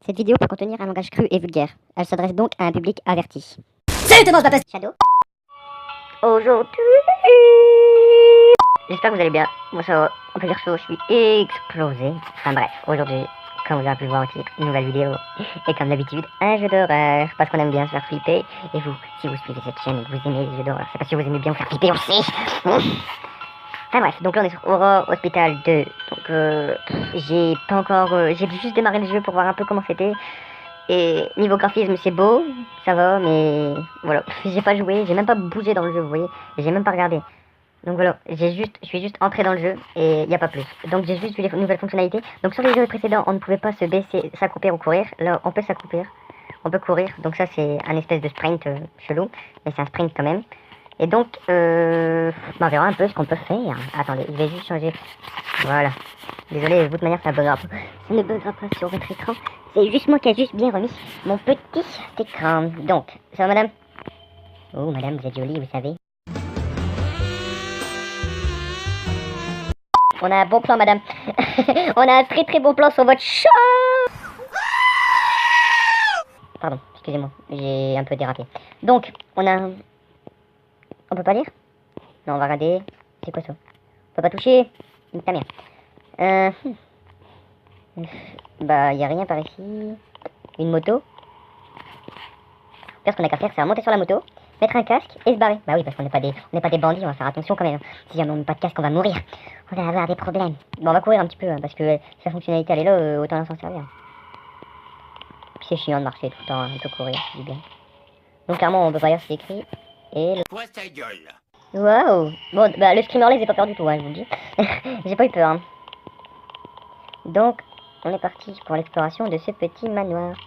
Cette vidéo peut contenir un langage cru et vulgaire. Elle s'adresse donc à un public averti. C'est mange la peste. Shadow. Aujourd'hui... J'espère que vous allez bien. Moi ça va, on peut dire ça, je suis explosé. Enfin bref, aujourd'hui, comme vous avez pu le voir au titre, une nouvelle vidéo. Et comme d'habitude, un jeu d'horreur. Parce qu'on aime bien se faire flipper. Et vous, si vous suivez cette chaîne et que vous aimez les jeux d'horreur, c'est parce que vous aimez bien vous faire flipper aussi. Enfin bref, donc là on est sur Horror Hospital 2. Donc j'ai pas encore... j'ai juste démarré le jeu pour voir un peu comment c'était. Et niveau graphisme c'est beau, ça va, mais voilà, j'ai pas joué, j'ai même pas bougé dans le jeu, vous voyez, j'ai même pas regardé. Donc voilà, je suis juste entré dans le jeu et il n'y a pas plus. Donc j'ai juste vu les nouvelles fonctionnalités. Donc sur les jeux précédents, on ne pouvait pas se baisser, s'accroupir ou courir. Là, on peut s'accroupir, on peut courir. Donc ça c'est un espèce de sprint chelou, mais c'est un sprint quand même. Et donc, on verra un peu ce qu'on peut faire. Attendez, je vais juste changer. Voilà. Désolé, de toute manière, ça buggera pas. Ça ne buggera pas sur votre écran. C'est juste moi qui ai juste bien remis mon petit écran. Donc, ça va, madame? Oh, madame, vous êtes jolie, vous savez. On a un bon plan, madame. On a un très très bon plan sur votre chat. Pardon, excusez-moi, j'ai un peu dérapé. Donc, on a... On peut pas lire? Non, on va regarder. C'est quoi ça? On peut pas toucher? Ta mère. Bah, y a rien par ici. Une moto. Là, ce qu'on a qu'à faire, c'est monter sur la moto, mettre un casque et se barrer. Bah oui, parce qu'on n'est pas des bandits, on va faire attention quand même. Si jamais on met pas de casque, on va mourir. On va avoir des problèmes. Bon, on va courir un petit peu, hein, parce que si la fonctionnalité elle est là, autant s'en servir. Puis c'est chiant de marcher tout le temps, un peu courir, je dis bien. Donc clairement, on peut pas lire ce qui est écrit. Et le... Vois ta gueule. Waouh. Bon, bah le screamer, j'ai pas peur du tout, hein, je vous le dis. J'ai pas eu peur, hein. Donc, on est parti pour l'exploration de ce petit manoir.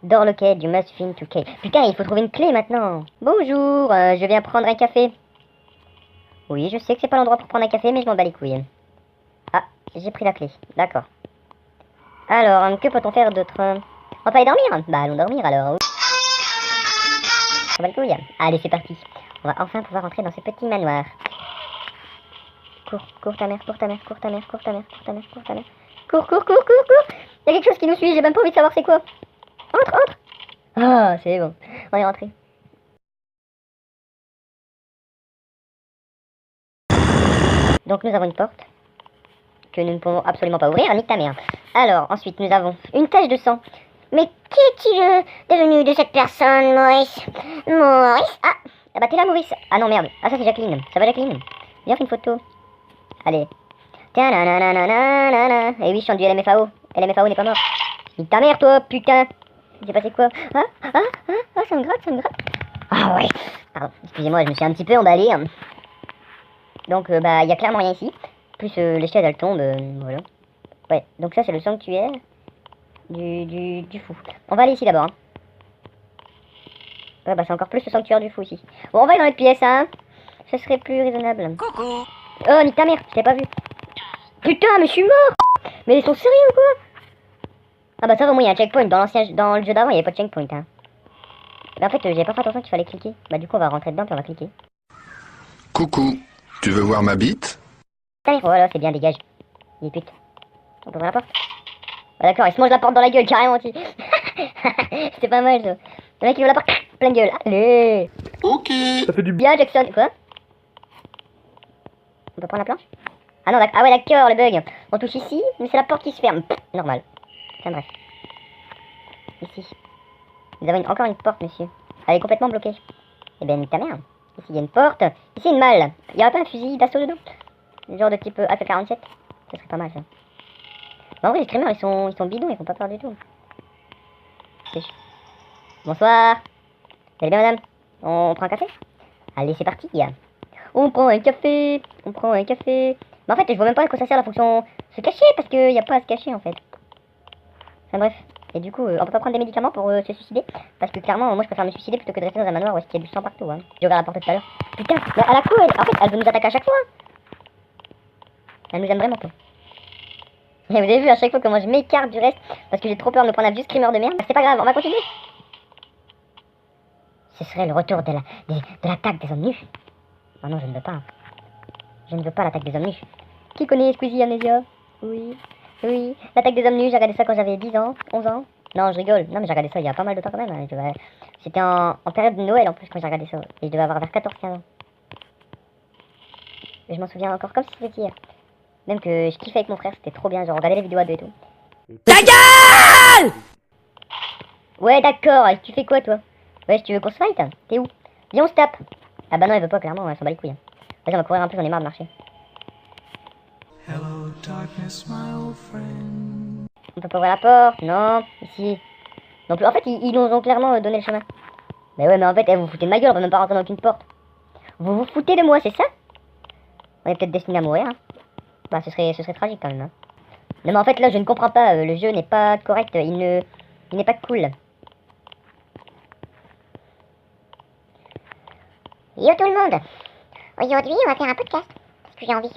Door located, you must find to key. Putain, il faut trouver une clé maintenant. Bonjour, je viens prendre un café. Oui, je sais que c'est pas l'endroit pour prendre un café, mais je m'en bats les couilles. Ah, j'ai pris la clé, d'accord. Alors, que peut-on faire d'autre? On peut aller dormir? Bah, allons dormir alors. On bat les couilles. Allez, c'est parti. On va enfin pouvoir entrer dans ce petit manoir. Cours ta mère, cours ta mère, cours ta mère, cours ta mère, cours ta mère, cours ta mère. Cours. Il y a quelque chose qui nous suit, j'ai même pas envie de savoir c'est quoi. Entre. Ah, c'est bon. On est rentré. Donc nous avons une porte que nous ne pouvons absolument pas ouvrir, nique ta mère. Alors, ensuite, nous avons une tache de sang. Mais qu'est-il devenu de cette personne, Maurice? Maurice? Ah bah t'es là, Maurice. Ah non, merde. Ah, ça c'est Jacqueline. Ça va, Jacqueline? Viens, fais une photo. Allez. Et oui, je chante du LMFAO. LMFAO n'est pas mort. Nique ta mère, toi, putain. Il s'est passé quoi? Ah, ça me gratte. Ah ouais. Pardon, excusez-moi, je me suis un petit peu emballé. Donc, bah, il y a clairement rien ici. Plus les chaises, elles tombent, voilà. Ouais, donc ça, c'est le sanctuaire du fou. On va aller ici d'abord. Hein. Ouais, bah, c'est encore plus le sanctuaire du fou ici. Bon, on va aller dans les pièces, hein. Ce serait plus raisonnable. Coucou. Oh, nique ta mère, je t'ai pas vu. Putain, mais je suis mort. Mais ils sont sérieux ou quoi? Ah bah ça va, au moins il y a un checkpoint. Dans le jeu d'avant, il n'y avait pas de checkpoint, hein. Mais en fait, j'avais pas fait attention qu'il fallait cliquer. Bah du coup, on va rentrer dedans puis on va cliquer. Coucou, tu veux voir ma bite? Voilà, c'est bien, dégage. Il est pute. On peut ouvrir la porte? Ah d'accord, il se mange la porte dans la gueule, carrément, aussi. C'était pas mal, ça. Le mec, il ouvre la porte, plein de gueule. Allez. Ok. Ça fait du bien, Jackson. Quoi? On peut prendre la planche? Ah non, ah ouais, d'accord, le bug. On touche ici, mais c'est la porte qui se ferme. Normal. Enfin bref. Ici. Nous avons encore une porte, monsieur. Elle est complètement bloquée. Eh ben, ta mère. Ici, il y a une porte. Ici, une malle. Il n'y aurait pas un fusil d'assaut dedans? Genre de type AK-47. Ce serait pas mal, ça. Mais en vrai, les screamers, ils sont bidons, ils font pas peur du tout. Bonsoir. Vous allez bien, madame? On prend un café? Allez, c'est parti. On prend un café. Mais en fait, je vois même pas à quoi ça sert la fonction se cacher, parce qu'il n'y a pas à se cacher, en fait. Enfin bref. Et du coup, on peut pas prendre des médicaments pour se suicider. Parce que clairement, moi je préfère me suicider plutôt que de rester dans un manoir où il y a du sang partout. Hein. J'ai ouvert la porte tout à l'heure. Putain, mais à la coup, en fait, elle veut nous attaquer à chaque fois. Elle nous aime vraiment pas. Et vous avez vu à chaque fois comment je m'écarte du reste. Parce que j'ai trop peur de me prendre un vieux screamer de merde. C'est pas grave, on va continuer. Ce serait le retour de l'attaque des hommes nus. Oh non, je ne veux pas. Je ne veux pas l'attaque des hommes nus. Qui connaît Squeezie Amnesia? Oui. Oui, l'attaque des hommes nus, j'ai regardé ça quand j'avais 10 ans, 11 ans. Non, je rigole. Non, mais j'ai regardé ça il y a pas mal de temps quand même. Hein. C'était en période de Noël en plus quand j'ai regardé ça. Et je devais avoir vers 14-15 ans. Et je m'en souviens encore comme si c'était hier. Même que je kiffais avec mon frère, c'était trop bien. Genre, regarder les vidéos à deux et tout. Ta gueule! Ouais, d'accord. Et tu fais quoi, toi? Ouais, si tu veux qu'on se fight, hein. T'es où? Viens, on se tape. Ah bah non, elle veut pas, clairement. Elle s'en bat les couilles. Hein. Vas-y, on va courir un peu, j'en ai marre de marcher. Hello, darkness, my old friend. On peut pas ouvrir la porte? Non. Ici. Non plus. En fait, ils nous ont clairement donné le chemin. Mais ouais, mais en fait, vous vous foutez de ma gueule, on va même pas rentrer dans aucune porte. Vous vous foutez de moi, c'est ça? On est peut-être destiné à mourir. Hein. Bah, ce serait tragique quand même. Hein. Non, mais en fait, là, je ne comprends pas. Le jeu n'est pas correct. Il n'est pas cool. Yo tout le monde. Aujourd'hui, on va faire un podcast. Parce que j'ai envie.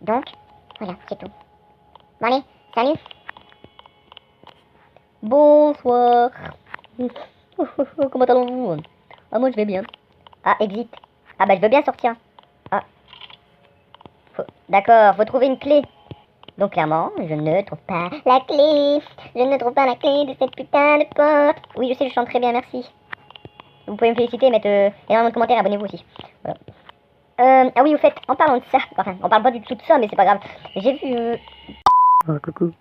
Donc, voilà, c'est tout. Bon, allez, salut. Bonsoir. Comment allons-vous? Ah, moi, je vais bien. Ah, exit. Ah, bah, je veux bien sortir. Ah. D'accord, faut trouver une clé. Donc clairement, je ne trouve pas la clé. Je ne trouve pas la clé de cette putain de porte. Oui, je sais, je chante très bien, merci. Vous pouvez me féliciter, mettre énormément de commentaires, abonnez-vous aussi. Voilà. Ah oui, au fait, en parlant de ça, enfin, on parle pas du tout de ça, mais c'est pas grave. J'ai vu... Oh, coucou.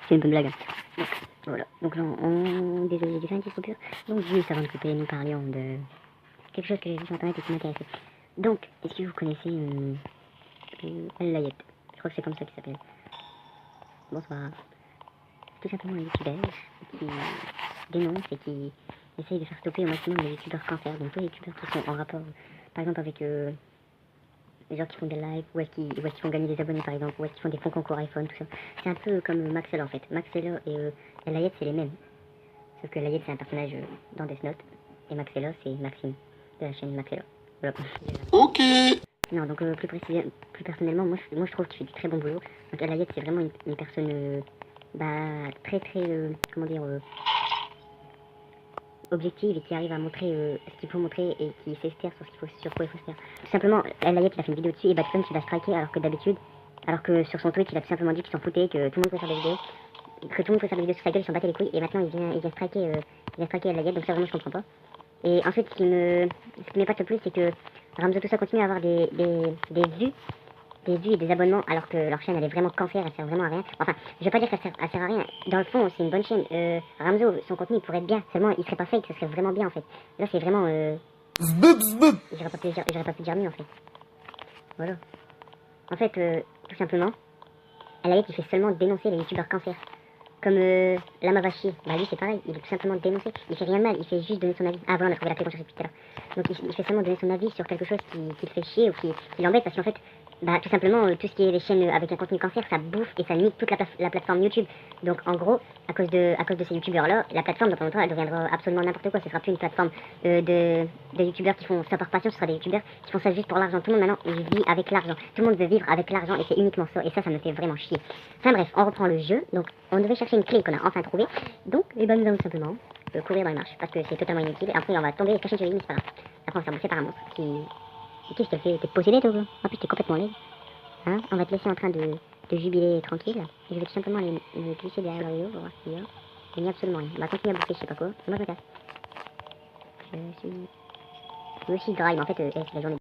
C'est une bonne blague. Donc, voilà. Donc là, désolé, j'ai fait une petite coupure. Donc juste avant de couper, nous parlions de quelque chose que j'ai vu sur internet et qui m'intéressait. Donc, est-ce que vous connaissez El Layet? Je crois que c'est comme ça qu'il s'appelle. Bonsoir. Tout simplement un youtubeur qui dénonce et qui essaye de faire stopper au maximum les youtubeurs cancer. Donc tous les youtubeurs qui sont en rapport, par exemple avec les gens qui font des lives, ou est-ce qu'ils font gagner des abonnés par exemple, ou est-ce qu'ils font des fonds concours iPhone, tout ça. C'est un peu comme Maxella en fait. Maxella et El Layet c'est les mêmes. Sauf que El Layet c'est un personnage dans Death Note, et Maxella c'est Maxime, de la chaîne Maxella. Voilà. Ok. Non, donc plus personnellement, moi je trouve qu'il fait du très bon boulot. Donc El Layet c'est vraiment une personne très comment dire, objective et qui arrive à montrer ce qu'il faut montrer et qui sait se taire sur quoi il faut se taire. Tout simplement, El Layet il a fait une vidéo dessus et Batson qui va striker alors que sur son tweet il a tout simplement dit qu'il s'en foutait, que tout le monde pouvait faire des vidéos, que tout le monde pouvait faire des vidéos sur sa gueule, il s'en battait les couilles et maintenant il vient striker El Layet, donc ça vraiment je comprends pas. Et ensuite ce qui m'épate le plus c'est que Ramzo tout ça continue à avoir des vues et des abonnements alors que leur chaîne elle est vraiment cancer, elle sert vraiment à rien. Enfin, je vais pas dire qu'elle sert à rien. Dans le fond, c'est une bonne chaîne. Ramzo, son contenu il pourrait être bien, seulement il serait pas fake, ça serait vraiment bien en fait. Là c'est vraiment j'aurais pas pu dire mieux en fait. Voilà. En fait, tout simplement, à la limite il fait seulement dénoncer les youtubeurs cancer. Comme Lama va chier, bah lui c'est pareil, il est tout simplement dénoncé, il fait rien de mal, il fait juste donner son avis. Ah voilà, on a trouvé la clé qu'on cherchait depuis tout à l'heure. Donc il fait seulement donner son avis sur quelque chose qui le fait chier ou qui l'embête parce qu'en fait, bah tout simplement tout ce qui est les chaînes avec un contenu cancer, ça bouffe et ça nique toute la plateforme YouTube. Donc en gros, à cause de ces youtubeurs là, la plateforme dans pas longtemps elle deviendra absolument n'importe quoi, ce sera plus une plateforme de youtubeurs qui font ça par passion, ce sera des youtubeurs qui font ça juste pour l'argent. Tout le monde maintenant il vit avec l'argent, tout le monde veut vivre avec l'argent et c'est uniquement ça, et ça me fait vraiment chier. Enfin bref, on reprend le jeu, donc on devait chercher une clé qu'on a enfin trouvée, donc et ben nous allons simplement courir dans les marches parce que c'est totalement inutile, et après on va tomber et cacher une mais c'est pas grave. Après on s'est bouffé par un monstre qui... Qu'est-ce qu'elle fait? T'es possédé toi? En plus t'es complètement laid. Hein? On va te laisser en train de jubiler tranquille. Et je vais tout simplement aller me glisser derrière le rio pour voir ce qu'il y a. Il n'y a absolument rien. On va continuer à bouffer je sais pas quoi. Moi je me casse. Je suis aussi dry, mais en fait c'est la journée.